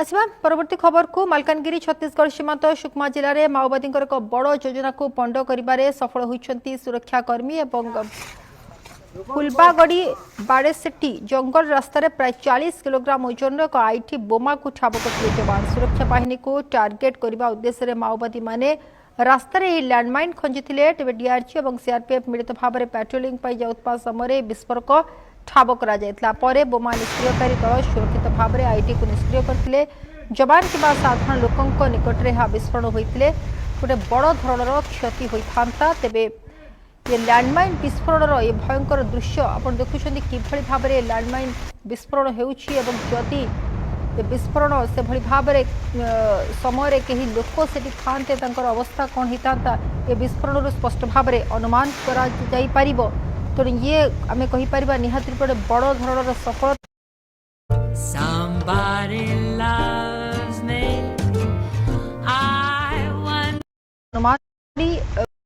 आसवा परवर्ती खबर को मालकानगिरी छत्तीसगढ़ सीमांत सुकमा जिले में माओवादी एक बड़ योजना को पंड कर सफल होती सुरक्षाकर्मी एवं फुलबागड़ी बाड़ेसेटी जंगल रास्तार प्राय 40 किलोग्राम ओजन एक आईटी बोमा को ठाब करते जवान सुरक्षा बाहिनी को टार्गेट करने उद्देश्य माओवादी माने रास्तार लैंडमाइन खंजी तेज डीआरजी और सीआरपीएफ मिलित भाव में पेट्रोलिंग जाऊा समय विस्फोरक ठाब कर बोमा निष्क्रियकारी दल सुरक्षित भाव में आईटी को निष्क्रिय करते जवान कि साधारण लोकों निकट में विस्फोरण होते गोटे बड़ धरणर क्षति होता तेबे ये लैंडमाइन विस्फोरण ये भयंकर दृश्य आप देखुं किभली भाव में लैंडमाइन विस्फोरण होदी विस्फोरण से भली भाव में समय कहीं लोक से थाते अवस्था कौन होता ये विस्फोरण स्पष्ट भाव में अनुमान करा तेणु ये आम कहीपर निहाती गोटे बड़ धरणर सफलता अनुमान